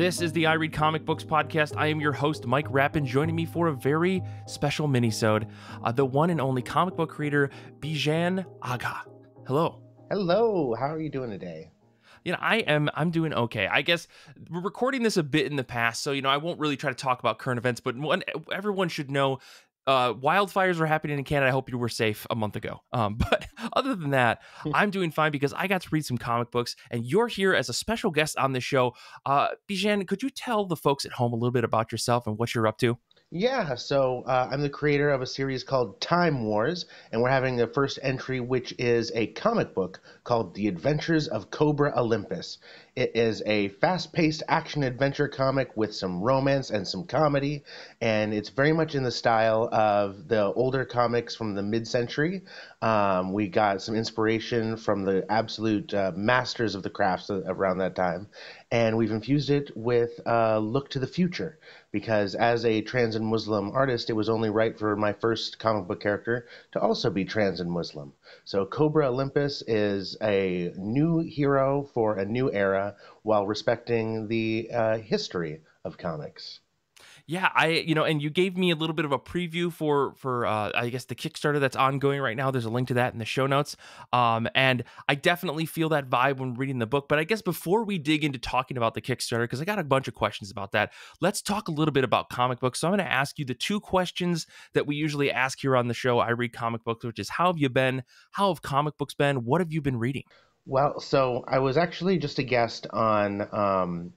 This is the I Read Comic Books podcast. I am your host, Mike Rapin. Joining me for a very special minisode, the one and only comic book creator, Bijhan Agha. Hello. Hello. How are you doing today? I'm doing okay. I guess we're recording this a bit in the past, so, I won't really try to talk about current events, but everyone should know wildfires are happening in Canada. I hope you were safe a month ago. But other than that, I'm doing fine because I got to read some comic books, and you're here as a special guest on the show. Bijhan, could you tell the folks at home a little bit about yourself and what you're up to? Yeah, so I'm the creator of a series called Time Wars, and we're having the first entry, which is a comic book called The Adventures of Kobra Olympus. It is a fast-paced action-adventure comic with some romance and some comedy, and it's very much in the style of the older comics from the mid-century. We got some inspiration from the absolute masters of the crafts around that time, and we've infused it with a look to the future. Because as a trans and Muslim artist, it was only right for my first comic book character to also be trans and Muslim. So Kobra Olympus is a new hero for a new era while respecting the history of comics. Yeah, and you gave me a little bit of a preview for I guess the Kickstarter that's ongoing right now. There's a link to that in the show notes. And I definitely feel that vibe when reading the book. But I guess before we dig into talking about the Kickstarter, because I got a bunch of questions about that, let's talk a little bit about comic books. So I'm going to ask you the two questions that we usually ask here on the show. I Read Comic Books, which is how have you been? How have comic books been? What have you been reading? Well, so I was actually just a guest on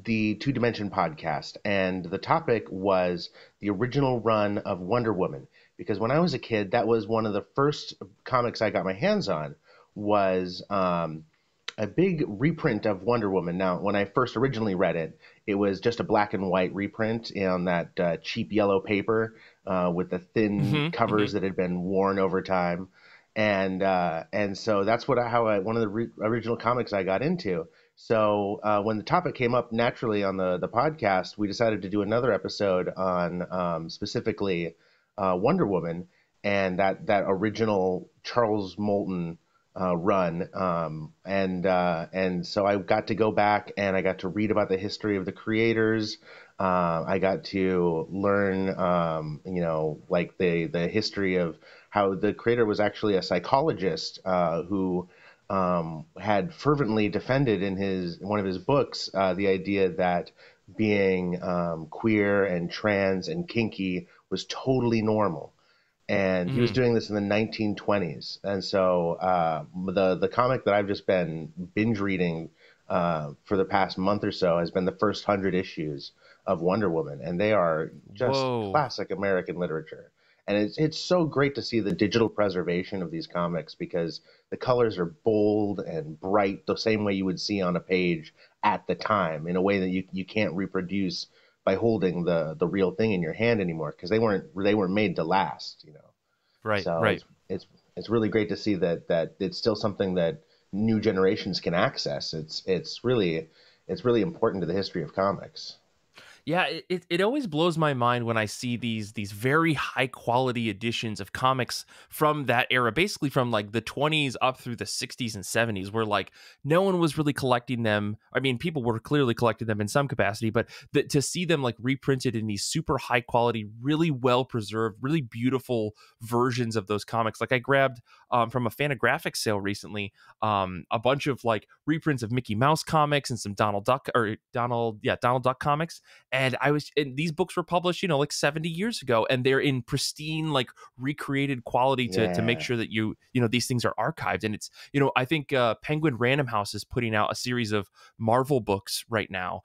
the Two Dimension podcast, and the topic was the original run of Wonder Woman. Because when I was a kid, that was one of the first comics I got my hands on, was a big reprint of Wonder Woman. Now, when I first originally read it, it was just a black and white reprint on that cheap yellow paper with the thin covers that had been worn over time. And so that's one of the original comics I got into. So when the topic came up naturally on the podcast, we decided to do another episode on specifically Wonder Woman and that original Charles Moulton run. And so I got to go back and I got to read about the history of the creators. I got to learn, like the history of how the creator was actually a psychologist who had fervently defended in one of his books the idea that being queer and trans and kinky was totally normal. And he was doing this in the 1920s. And so the comic that I've just been binge reading for the past month or so has been the first 100 issues of Wonder Woman. And they are just classic American literature. And it's so great to see the digital preservation of these comics because the colors are bold and bright the same way you would see on a page at the time in a way that you can't reproduce by holding the real thing in your hand anymore because they weren't made to last, Right. So right. It's really great to see that it's still something that new generations can access. It's really important to the history of comics. Yeah, it always blows my mind when I see these very high quality editions of comics from that era, basically from like the 20s up through the 60s and 70s, where like no one was really collecting them. I mean, people were clearly collecting them in some capacity, but to see them like reprinted in these super high quality, really well preserved, really beautiful versions of those comics. Like I grabbed from a Fantagraphics sale recently a bunch of like reprints of Mickey Mouse comics and some Donald Duck comics. And these books were published, like 70 years ago, and they're in pristine, like recreated quality to make sure that these things are archived. And it's, I think Penguin Random House is putting out a series of Marvel books right now,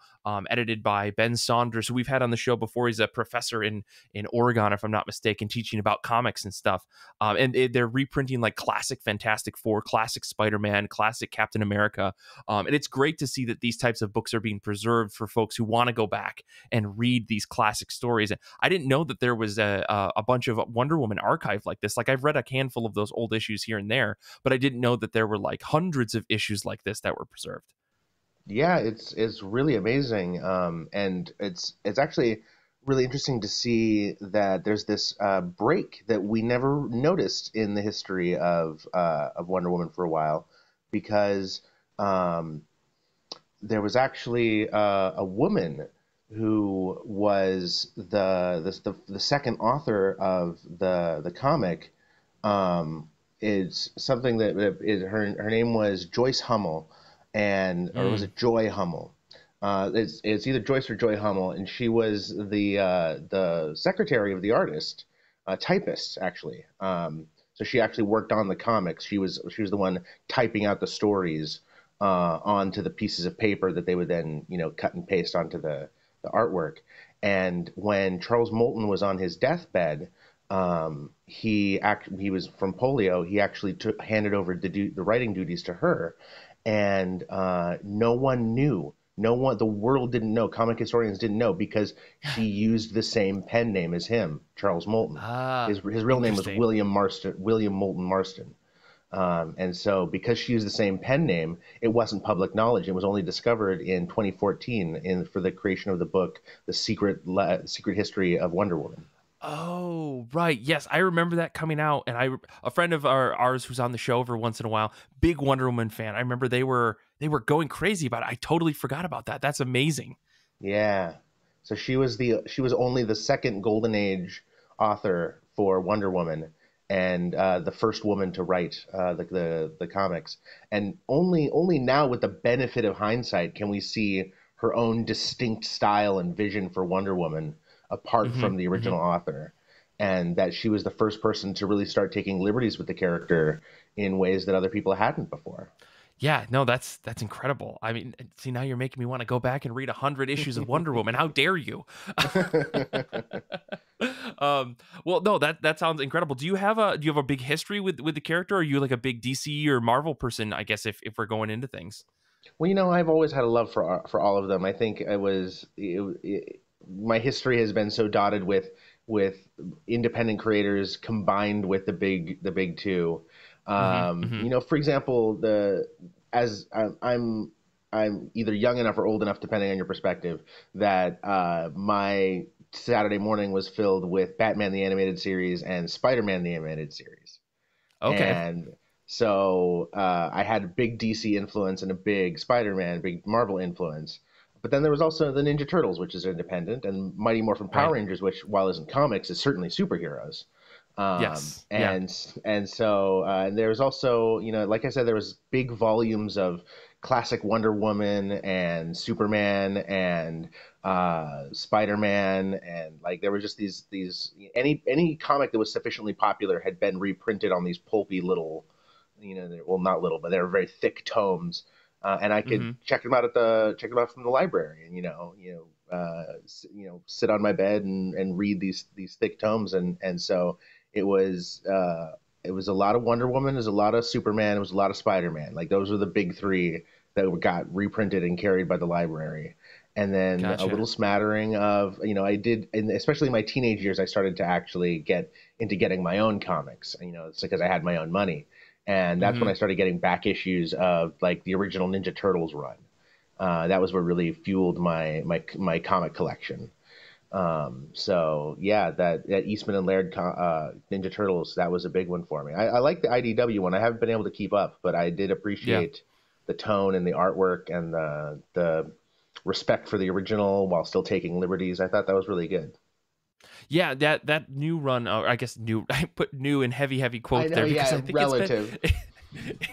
edited by Ben Saunders, who we've had on the show before. He's a professor in Oregon, if I'm not mistaken, teaching about comics and stuff. And they're reprinting like classic Fantastic Four, classic Spider-Man, classic Captain America. And it's great to see that these types of books are being preserved for folks who want to go back and read these classic stories. And I didn't know that there was a bunch of Wonder Woman archive like this. Like I've read a handful of those old issues here and there, but I didn't know that there were like hundreds of issues like this that were preserved. Yeah, it's really amazing, and it's actually really interesting to see that there's this break that we never noticed in the history of Wonder Woman for a while, because there was actually a woman who was the second author of the comic. Is something that is her name was Joyce Hummel, and or was Mm. it Joy Hummel? It's either Joyce or Joy Hummel, and she was the secretary of the artist, typist actually. So she actually worked on the comics. She was the one typing out the stories onto the pieces of paper that they would then cut and paste onto the artwork. And when Charles Moulton was on his deathbed, he was from polio. He actually handed over the writing duties to her, and no one knew. No one, the world didn't know. Comic historians didn't know because she used the same pen name as him, Charles Moulton. His Ah, real name was interesting. William Moulton Marston. And so, because she used the same pen name, it wasn't public knowledge. It was only discovered in 2014 for the creation of the book, The Secret History of Wonder Woman. Oh, right. Yes, I remember that coming out, and a friend of ours who's on the show every once in a while, big Wonder Woman fan. I remember they were going crazy about it. I totally forgot about that. That's amazing. Yeah. So she was only the second Golden Age author for Wonder Woman, and the first woman to write the comics. And only now, with the benefit of hindsight, can we see her own distinct style and vision for Wonder Woman apart Hmm. from the Hmm. original author, and that she was the first person to really start taking liberties with the character in ways that other people hadn't before. Yeah, no, that's incredible. I mean, see, now you're making me want to go back and read 100 issues of Wonder Woman. How dare you? um, well, no, that sounds incredible. Do you have a big history with the character? Are you like a big DC or Marvel person? I guess if we're going into things. Well, I've always had a love for all of them. I think my history has been so dotted with independent creators combined with the big two. Hmm. Hmm. For example, the as I'm either young enough or old enough, depending on your perspective, that my Saturday morning was filled with Batman the Animated Series and Spider-Man the Animated Series. Okay. And so I had a big DC influence and a big Spider-Man, big Marvel influence. But then there was also the Ninja Turtles, which is independent, and Mighty Morphin Power Right. Rangers, which, while isn't comics, is certainly superheroes. Yes. Yeah. And there was also, like I said, there was big volumes of classic Wonder Woman and Superman and Spider-Man, and like there were just these any comic that was sufficiently popular had been reprinted on these pulpy little, well, not little, but they were very thick tomes, and I could Hmm. check them out from the library, and sit on my bed and read these thick tomes, and so it was it was a lot of Wonder Woman, it was a lot of Superman, it was a lot of Spider-Man. Like those were the big three that got reprinted and carried by the library. And then a Gotcha. little smattering of, I did, and especially in my teenage years, I started to actually get into getting my own comics. It's because I had my own money, and that's when Hmm. I started getting back issues of like the original Ninja Turtles run. That was what really fueled my comic collection. So yeah, that Eastman and Laird Ninja Turtles, that was a big one for me. I like the IDW one. I haven't been able to keep up, but I did Yeah. appreciate the tone and the artwork and the respect for the original while still taking liberties. I thought that was really good. Yeah, that new run, or I guess new, I put new in heavy I quotes know, there because yeah, I think it's been relative.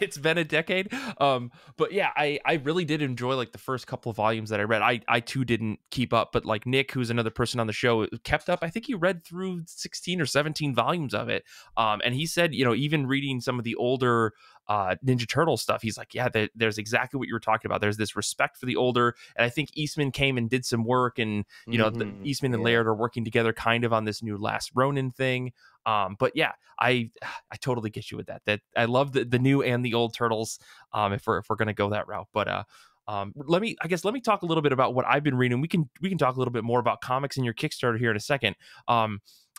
it's been a decade. But yeah, I really did enjoy like the first couple of volumes that I read. I too didn't keep up, but like Nick, who's another person on the show, kept up. I think he read through 16 or 17 volumes of it. And he said, even reading some of the older Ninja Turtle stuff, he's like, yeah, there's exactly what you were talking about. There's this respect for the older, and I think Eastman came and did some work, and Eastman and Yeah. Laird are working together kind of on this new Last Ronin thing. But yeah, I totally get you with that. That I love the new and the old turtles. If we're gonna go that route, but let me talk a little bit about what I've been reading. We can talk a little bit more about comics in your Kickstarter here in a second.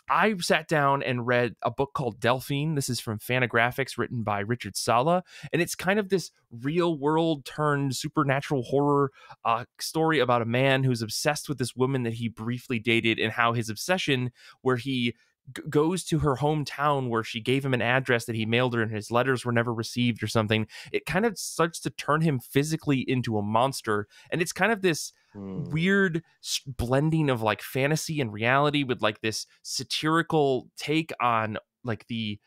I sat down and read a book called Delphine. This is from Fantagraphics, written by Richard Sala, and it's kind of this real world turned supernatural horror story about a man who's obsessed with this woman that he briefly dated, and how his obsession, where he goes to her hometown where she gave him an address that he mailed her and his letters were never received or something. It kind of starts to turn him physically into a monster. And it's kind of this weird blending of like fantasy and reality with like this satirical take on like the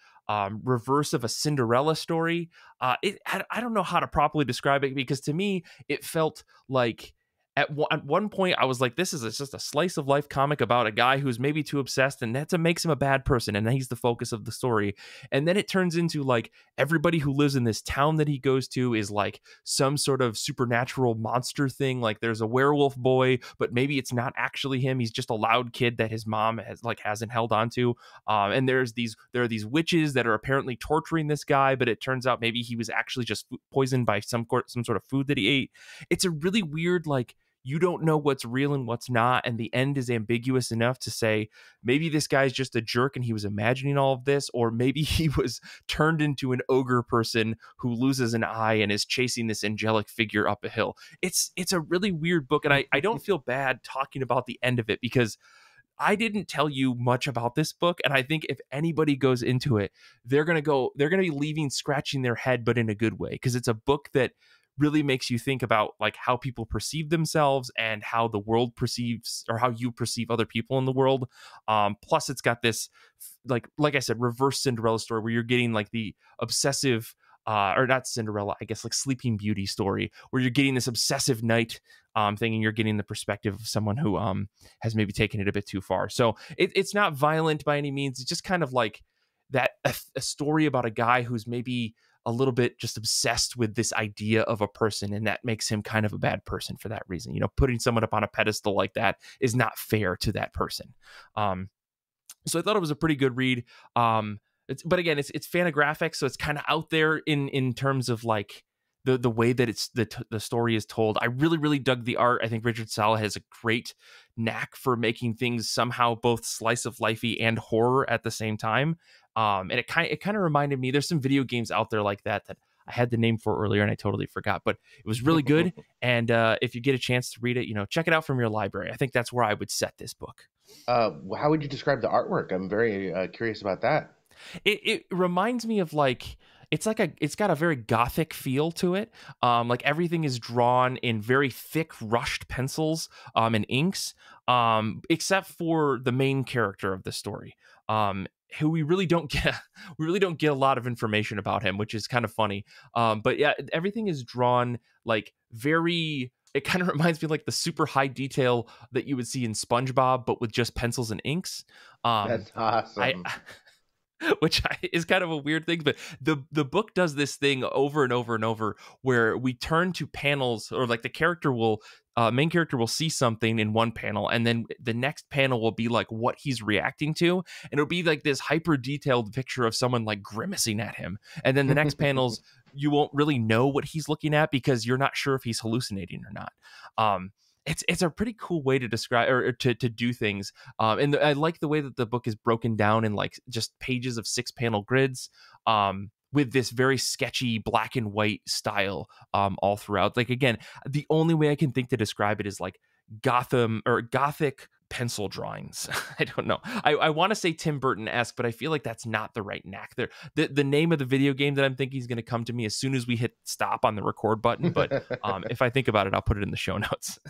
reverse of a Cinderella story. I don't know how to properly describe it, because to me it felt like at one point I was like, this is just a slice of life comic about a guy who's maybe too obsessed, and that makes him a bad person, and he's the focus of the story. And then it turns into like everybody who lives in this town that he goes to is like some sort of supernatural monster thing. Like there's a werewolf boy, but maybe it's not actually him. He's just a loud kid that his mom hasn't held on to. And there are these witches that are apparently torturing this guy, but it turns out maybe he was actually just poisoned by some sort of food that he ate. It's a really weird, like, you don't know what's real and what's not, and the end is ambiguous enough to say maybe this guy's just a jerk and he was imagining all of this, or maybe he was turned into an ogre person who loses an eye and is chasing this angelic figure up a hill. It's a really weird book, and I don't feel bad talking about the end of it, because I didn't tell you much about this book, and I think if anybody goes into it, they're going to be leaving scratching their head, but in a good way, because it's a book that really makes you think about like how people perceive themselves and how the world perceives, or how you perceive other people in the world. Plus it's got this like I said, reverse Cinderella story where you're getting like the obsessive or not Cinderella, I guess like Sleeping Beauty story, where you're getting this obsessive knight thing, and you're getting the perspective of someone who has maybe taken it a bit too far. So it's not violent by any means. It's just kind of like that a story about a guy who's maybe a little bit just obsessed with this idea of a person, and that makes him kind of a bad person for that reason. You know, putting someone up on a pedestal like that is not fair to that person. So I thought it was a pretty good read. But again, it's Fantagraphics, so it's kind of out there in terms of like the way that it's the story is told. I really dug the art. I think Richard Sala has a great knack for making things somehow both slice of lifey and horror at the same time. And it kind of reminded me, there's some video games out there like that I had the name for earlier and I totally forgot, but it was really good. And if you get a chance to read it, check it out from your library. I think that's where I would set this book. How would you describe the artwork? I'm very curious about that. It reminds me of like, it's got a very gothic feel to it. Like everything is drawn in very thick rushed pencils and inks, except for the main character of the story, who we really don't get a lot of information about him, which is kind of funny. But yeah, everything is drawn like very. It kind of reminds me of like the super high detail that you would see in SpongeBob, but with just pencils and inks. That's awesome. Which is kind of a weird thing, but the book does this thing over and over and over, where we turn to panels, or like the main character will see something in one panel, and then the next panel will be like what he's reacting to, and it'll be like this hyper detailed picture of someone like grimacing at him, and then the next panels you won't really know what he's looking at because you're not sure if he's hallucinating or not. It's a pretty cool way to describe or to do things. And I like the way that the book is broken down in like just pages of 6-panel grids, with this very sketchy black and white style all throughout. Like, again, the only way I can think to describe it is like Gotham or Gothic pencil drawings. I don't know. I want to say Tim Burton-esque, but I feel like that's not the right knack there. The name of the video game that I'm thinking is going to come to me as soon as we hit stop on the record button. But if I think about it, I'll put it in the show notes.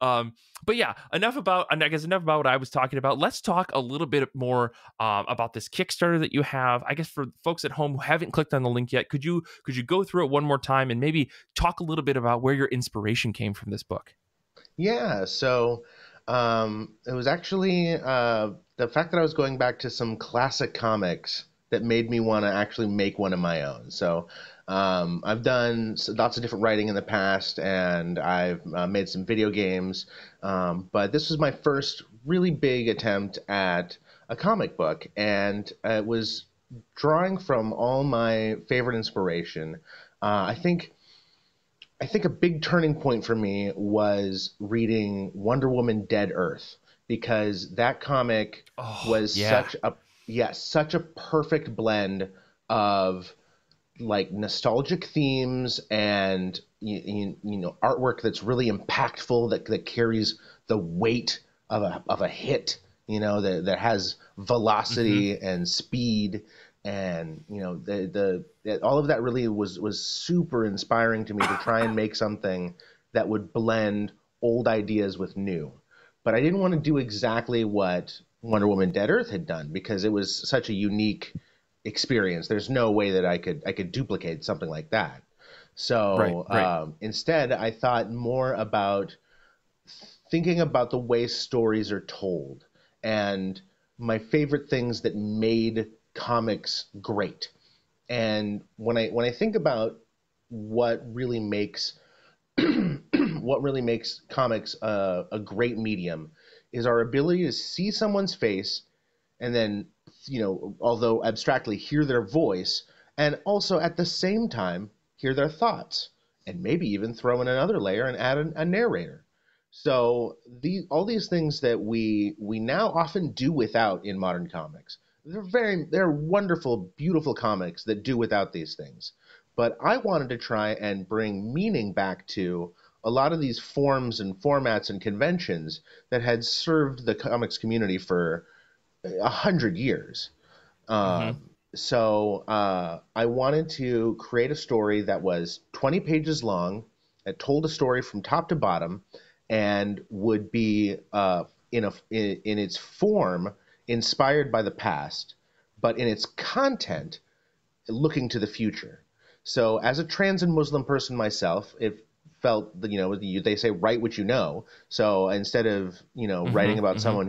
But yeah, enough about what I was talking about. Let's talk a little bit more about this Kickstarter that you have. I guess for folks at home who haven't clicked on the link yet, could you go through it one more time and maybe talk a little bit about where your inspiration came from this book? Yeah, so it was actually the fact that I was going back to some classic comics that made me want to actually make one of my own. So I've done lots of different writing in the past, and I've made some video games, but this was my first really big attempt at a comic book, and it was drawing from all my favorite inspiration. I think a big turning point for me was reading Wonder Woman Dead Earth, because that comic was such a perfect blend of like nostalgic themes and you know artwork that's really impactful, that carries the weight of a hit that has Mm-hmm. velocity and speed, and all of that really was super inspiring to me to try and make something that would blend old ideas with new. But I didn't want to do exactly what Wonder Woman Dead Earth had done, because it was such a unique experience. There's no way that I could duplicate something like that. Right, So right. instead, I thought more about thinking about the way stories are told and my favorite things that made comics great. And when I think about what really makes what really makes comics a great medium is our ability to see someone's face and then, although abstractly, hear their voice, and also at the same time hear their thoughts, and maybe even throw in another layer and add a narrator. So all these things that we now often do without in modern comics. They're wonderful, beautiful comics that do without these things. But I wanted to try and bring meaning back to a lot of these forms and formats and conventions that had served the comics community for 100 years. Mm-hmm. I wanted to create a story that was 20 pages long, that told a story from top to bottom, and would be in its form inspired by the past, but in its content looking to the future. So, as a trans and Muslim person myself, it felt that they say write what you know. So instead of writing Mm-hmm. about Mm-hmm. someone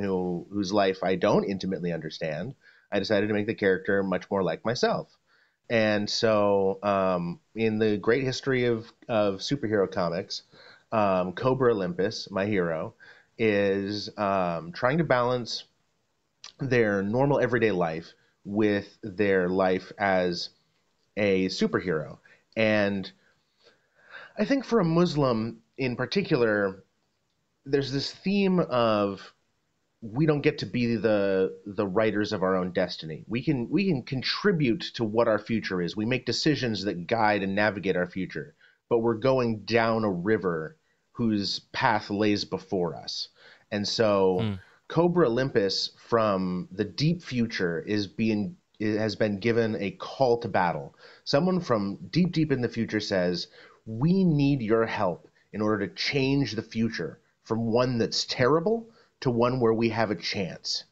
whose life I don't intimately understand, I decided to make the character much more like myself. And so, in the great history of superhero comics, Kobra Olympus, my hero, is trying to balance their normal everyday life with their life as a superhero. And I think for a Muslim in particular, there's this theme of we don't get to be the writers of our own destiny. We can contribute to what our future is. We make decisions that guide and navigate our future, but we're going down a river whose path lays before us. And so Mm. Cobra Olympus from the deep future it has been given a call to battle. Someone from deep, deep in the future says, "We need your help in order to change the future from one that's terrible to one where we have a chance.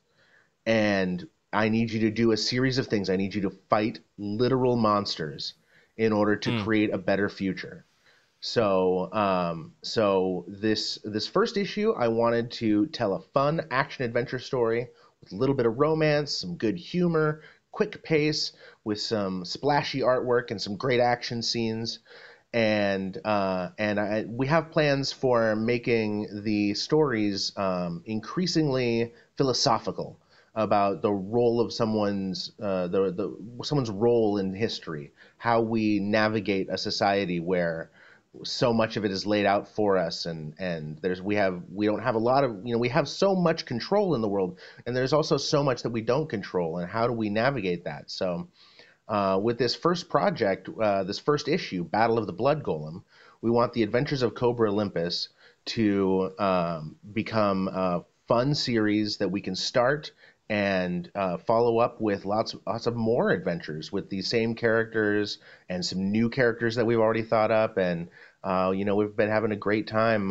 And I need you to do a series of things. I need you to fight literal monsters in order to Mm. create a better future." So this first issue, I wanted to tell a fun action adventure story with a little bit of romance, some good humor, quick pace, with some splashy artwork and some great action scenes. And we have plans for making the stories increasingly philosophical about the role of someone's role in history, how we navigate a society where so much of it is laid out for us, and we don't have a lot of we have so much control in the world, and there's also so much that we don't control, and how do we navigate that? So with this first project, this first issue, Battle of the Blood Golem, we want the Adventures of Kobra Olympus to become a fun series that we can start and follow up with lots of more adventures with these same characters and some new characters that we've already thought up. And we've been having a great time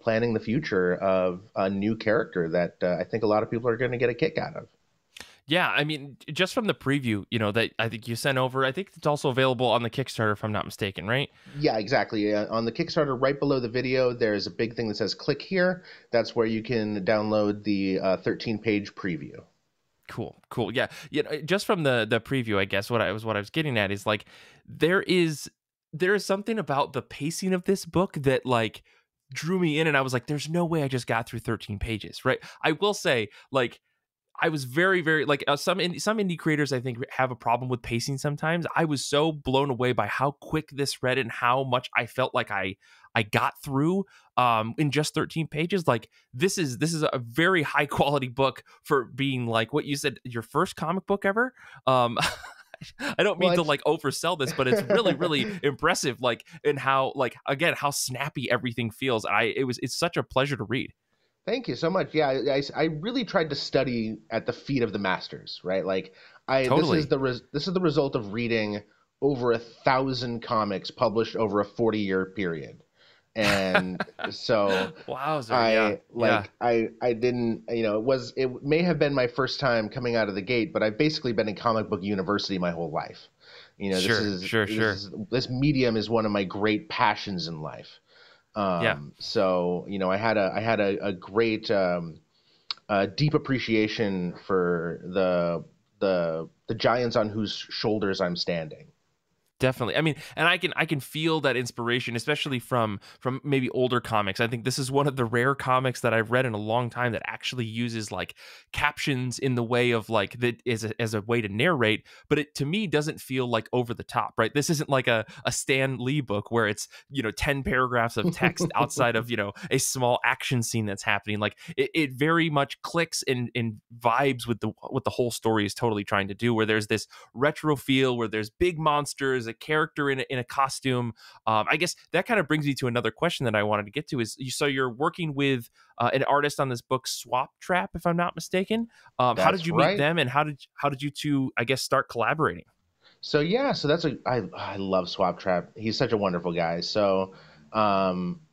planning the future of a new character that I think a lot of people are going to get a kick out of. Yeah, I mean, just from the preview, that I think you sent over, I think it's also available on the Kickstarter, if I'm not mistaken, right? Yeah, exactly. On the Kickstarter, right below the video, there's a big thing that says "click here." That's where you can download the 13-page preview. Cool, cool. Yeah, just from the preview, I guess what I was getting at is like there is there is something about the pacing of this book that like drew me in, and I was like, "There's no way I just got through 13 pages." Right? I will say, like, I was very, very like some indie creators I think have a problem with pacing sometimes. I was so blown away by how quick this read and how much I felt like I got through in just 13 pages. Like this is a very high quality book for being like what you said, your first comic book ever. I don't mean Well, to like oversell this, but it's really, really impressive. Like in how like again how snappy everything feels. It's such a pleasure to read. Thank you so much. Yeah, I really tried to study at the feet of the masters, right? Like I Totally. this is the result of reading over 1,000 comics published over a 40-year period. And so Wowzer. Yeah. Yeah. I didn't, it may have been my first time coming out of the gate, but I've basically been in comic book university my whole life. Sure. Sure. Sure. This medium is one of my great passions in life. Yeah. So I had a great deep appreciation for the giants on whose shoulders I'm standing. Definitely. I mean, and I can feel that inspiration, especially from maybe older comics. I think this is one of the rare comics that I've read in a long time that actually uses like captions in the way of like that as a way to narrate, but it to me doesn't feel like over the top, right? This isn't like a Stan Lee book where it's, 10 paragraphs of text outside of, a small action scene that's happening. Like it very much clicks and vibes with the what the whole story is totally trying to do, where there's this retro feel where there's big monsters, a character in a costume. I guess that kind of brings me to another question that I wanted to get to is so you're working with an artist on this book, Swap Trap, if I'm not mistaken. How did That's you meet right. them, and how did you two, I guess, start collaborating? So yeah, so I love Swap Trap. He's such a wonderful guy. So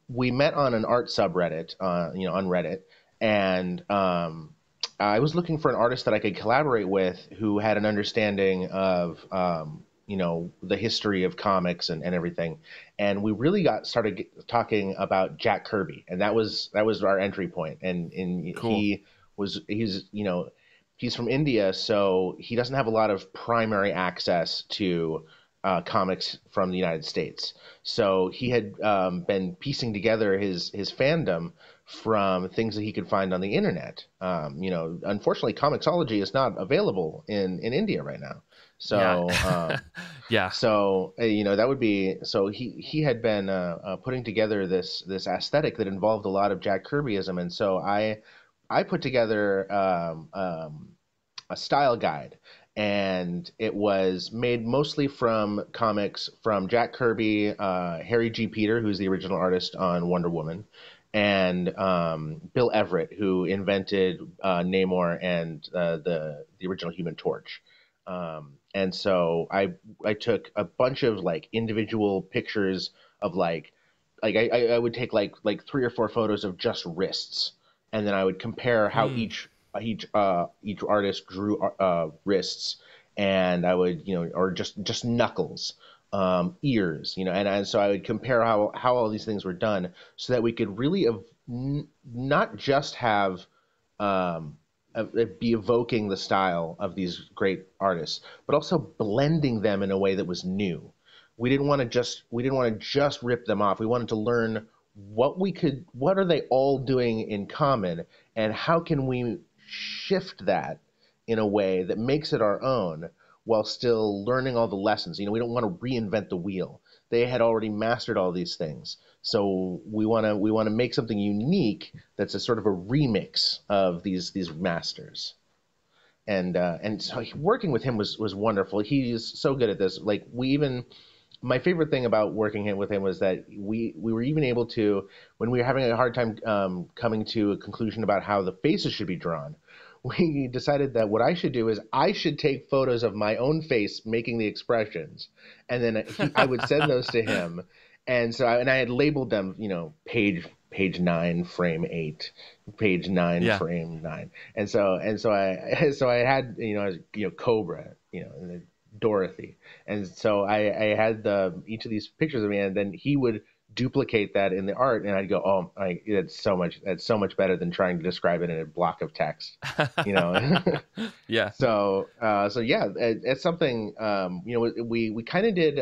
we met on an art subreddit, on Reddit, and I was looking for an artist that I could collaborate with who had an understanding of the history of comics and everything. And we really talking about Jack Kirby, and that was our entry point. And Cool. he's from India, so he doesn't have a lot of primary access to comics from the United States. So he had been piecing together his fandom from things that he could find on the internet. Unfortunately, Comixology is not available in India right now. Yeah. So Yeah. that would be so he had been putting together this aesthetic that involved a lot of Jack Kirbyism, and so I put together a style guide, and it was made mostly from comics from Jack Kirby, Harry G. Peter, who's the original artist on Wonder Woman, and Bill Everett, who invented Namor and the original Human Torch. And so I took a bunch of like individual pictures of I would take like 3 or 4 photos of just wrists, and then I would compare how Hmm. each artist drew wrists, and I would or just knuckles, ears, and so I would compare how all these things were done so that we could really not just have be evoking the style of these great artists, but also blending them in a way that was new. We didn't want to just rip them off. We wanted to learn what are they all doing in common, and how can we shift that in a way that makes it our own while still learning all the lessons. We don't want to reinvent the wheel. They had already mastered all these things. So we want to make something unique that's a sort of a remix of these masters. And so working with him was wonderful. He's so good at this. Like my favorite thing about working with him was that we were even able to, when we were having a hard time coming to a conclusion about how the faces should be drawn, we decided that what I should do is I should take photos of my own face making the expressions, and then I would send those to him. And I had labeled them, page 9, frame 8, page 9, Yeah. frame 9. I had, Cobra, and then Dorothy. And so I had each of these pictures of me, and then he would duplicate that in the art, and I'd go, oh, that's so much better than trying to describe it in a block of text, you know. Yeah. So yeah, it's something, we kind of did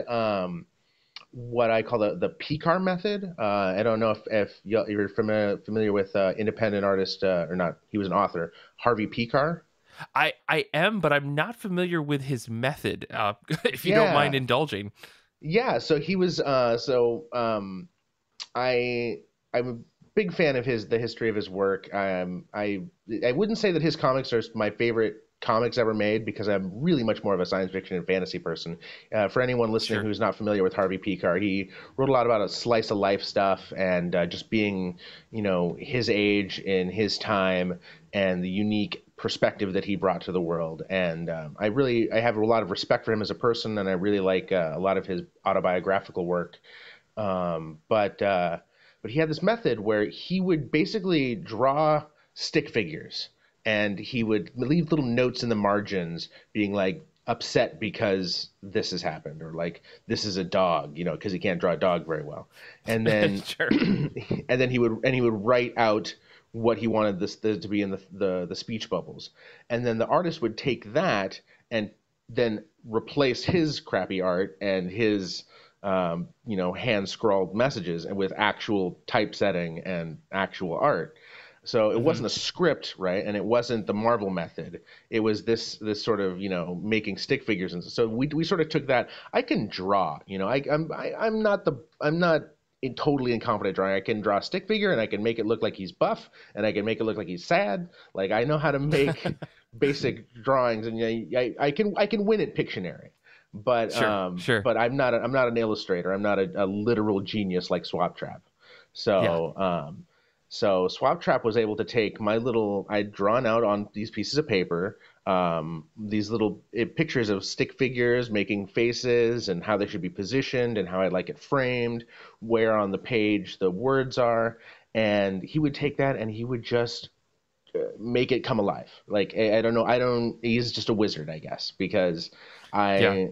what I call the PCAR method. I don't know if you're familiar with independent artist, or not. He was an author, Harvey PCAR. I am, but I'm not familiar with his method. If you don't mind Yeah, indulging. yeah. So he was. I'm a big fan of the history of his work. I wouldn't say that his comics are my favorite comics ever made, because I'm really much more of a science fiction and fantasy person. For anyone listening who's not familiar with Harvey Pekar, he wrote a lot about a slice of life stuff and just being, his age in his time and the unique perspective that he brought to the world. And I have a lot of respect for him as a person, and I really like a lot of his autobiographical work. But he had this method where he would basically draw stick figures, and he would leave little notes in the margins being like upset because this has happened, or like this is a dog, because he can't draw a dog very well. And then and then he would write out what he wanted this to be in the speech bubbles. And then the artist would take that and then replace his crappy art and his hand scrawled messages and with actual typesetting and actual art. So it wasn't a script, right? And it wasn't the Marvel method. It was this sort of, making stick figures. And so we sort of took that. I can draw, I'm not totally incompetent drawing. I can draw a stick figure, and I can make it look like he's buff, and I can make it look like he's sad. Like, I know how to make basic drawings, and I can win at Pictionary. But but I'm not an illustrator. I'm not a literal genius like Swap Trap. So so Swap Trap was able to take I'd drawn out on these pieces of paper these little pictures of stick figures making faces and how they should be positioned and how I'd like it framed, where on the page the words are, and he would take that and he would just make it come alive. Like, I don't know. He's just a wizard, I guess, because I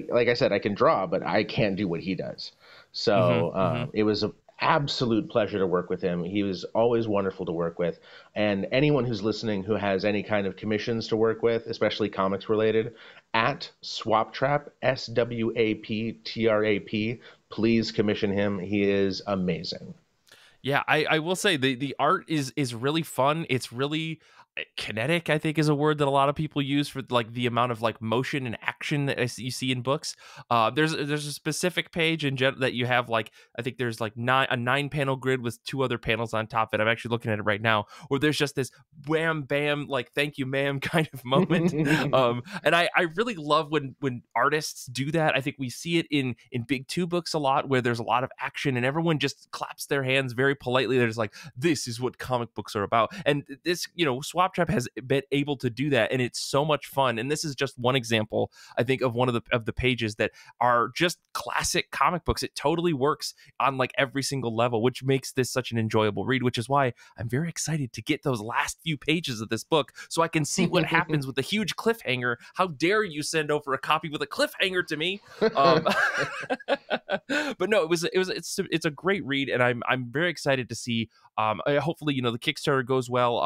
like I said, I can draw, but I can't do what he does. So it was an absolute pleasure to work with him. He was always wonderful to work with. And anyone who's listening who has any kind of commissions to work with, especially comics related, at SwapTrap, SWAPTRAP, please commission him. He is amazing. Yeah, I will say the art is really fun. It's really kinetic, I think, is a word that a lot of people use for like the amount of like motion and action that you see in books. There's a specific page that you have, like, I think there's like a 9-panel grid with 2 other panels on top of it. I'm actually looking at it right now, where there's just this wham bam, like, thank you ma'am kind of moment. And I really love when artists do that. I think we see it in big 2 books a lot, where there's a lot of action and everyone just claps their hands very politely. There's like, this is what comic books are about. And this, Swap Trap has been able to do that, and it's so much fun. And this is just one example, I think, of one of the pages that are just classic comic books. It totally works on like every single level, which makes this such an enjoyable read, which is why I'm very excited to get those last few pages of this book so I can see what happens with the huge cliffhanger. How dare you send over a copy with a cliffhanger to me? But no, it's a great read, and I'm very excited to see. Hopefully, the Kickstarter goes well.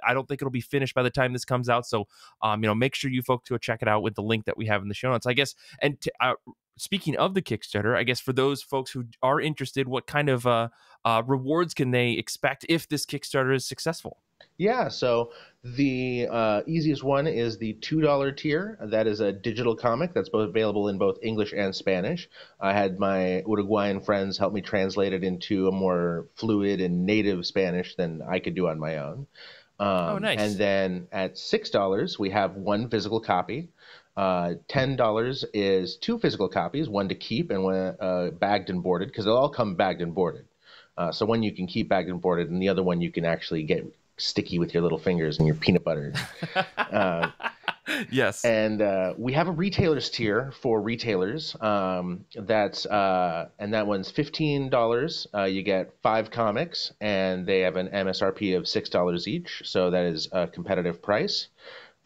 I don't think it'll be finished by the time this comes out. So, make sure you folks go check it out with the link that we have in the show notes, I guess. And speaking of the Kickstarter, I guess for those folks who are interested, what kind of rewards can they expect if this Kickstarter is successful? Yeah, so the easiest one is the $2 tier. That is a digital comic that's both available in both English and Spanish. I had my Uruguayan friends help me translate it into a more fluid and native Spanish than I could do on my own. Oh, nice. And then at $6, we have 1 physical copy. $10 is 2 physical copies, one to keep and one bagged and boarded, because they'll all come bagged and boarded. So one you can keep bagged and boarded, and the other one you can actually get sticky with your little fingers and your peanut butter. Yes. And we have a retailers tier for retailers. And that one's $15. You get 5 comics, and they have an MSRP of $6 each. So that is a competitive price.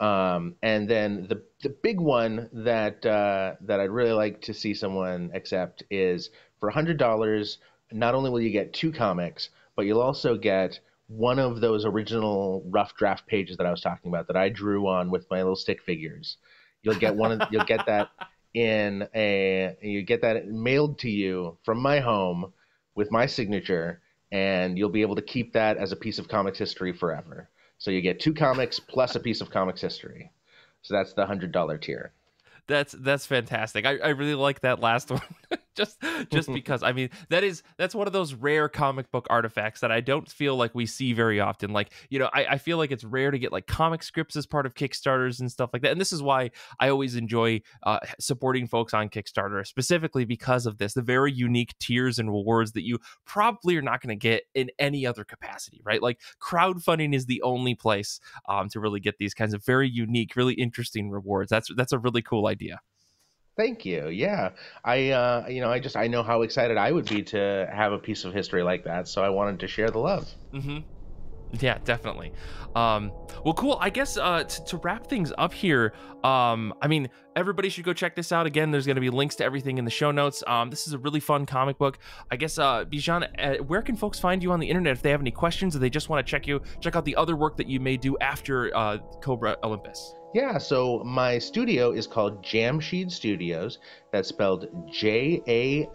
And then the big one that I'd really like to see someone accept is for $100. Not only will you get 2 comics, but you'll also get one of those original rough draft pages that I was talking about that I drew on with my little stick figures. You'll get you'll get that you get that mailed to you from my home with my signature, and you'll be able to keep that as a piece of comics history forever. So you get 2 comics plus a piece of comics history. So that's the $100 tier. That's fantastic. I really like that last one. just because, I mean, that's one of those rare comic book artifacts that I don't feel like we see very often. Like, I feel like it's rare to get like comic scripts as part of Kickstarters and stuff like that. And this is why I always enjoy supporting folks on Kickstarter, specifically because of this, the very unique tiers and rewards that you probably are not going to get in any other capacity, right? Like crowdfunding is the only place to really get these kinds of very unique, really interesting rewards. That's a really cool idea. Thank you. Yeah. I know how excited I would be to have a piece of history like that. So I wanted to share the love. Mm-hmm. Yeah, definitely. Well, cool. I guess to wrap things up here, I mean, everybody should go check this out. Again, there's going to be links to everything in the show notes. This is a really fun comic book. I guess, Bijhan, where can folks find you on the internet if they have any questions or they just want to check out the other work that you may do after Kobra Olympus? Yeah, so my studio is called Jamshed Studios. That's spelled Jamshed.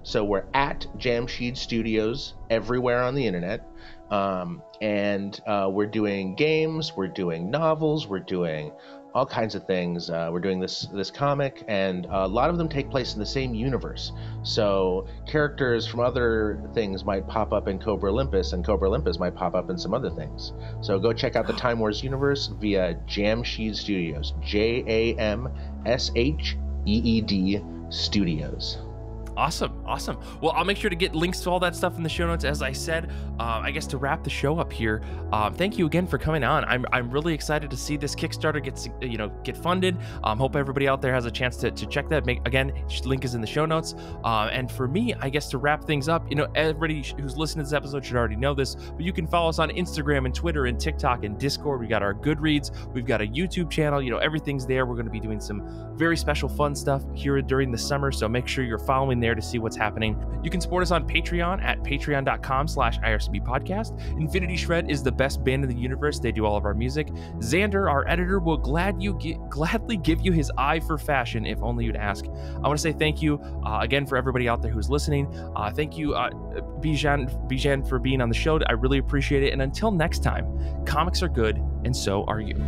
So we're at Jamshed Studios everywhere on the internet. And we're doing games, we're doing novels, we're doing all kinds of things. We're doing this comic, and a lot of them take place in the same universe. So characters from other things might pop up in Kobra Olympus, and Kobra Olympus might pop up in some other things. So go check out the Time Wars universe via Jamshed Studios, Jamshed Studios. Awesome. Well, I'll make sure to get links to all that stuff in the show notes. As I said, I guess to wrap the show up here, thank you again for coming on. I'm really excited to see this Kickstarter get funded. Hope everybody out there has a chance to check that. Link is in the show notes. And for me, I guess to wrap things up, everybody who's listening to this episode should already know this, but you can follow us on Instagram and Twitter and TikTok and Discord. We got our Goodreads. We've got a YouTube channel. Everything's there. We're going to be doing some very special fun stuff here during the summer. So make sure you're following there to see what's happening. You can support us on Patreon at patreon.com/IRCB podcast. Infinity Shred is the best band in the universe. They do all of our music. Xander, our editor, will gladly give you his eye for fashion if only you'd ask. I want to say thank you again for everybody out there who's listening. Thank you, Bijhan, for being on the show. I really appreciate it. And until next time, comics are good, and so are you.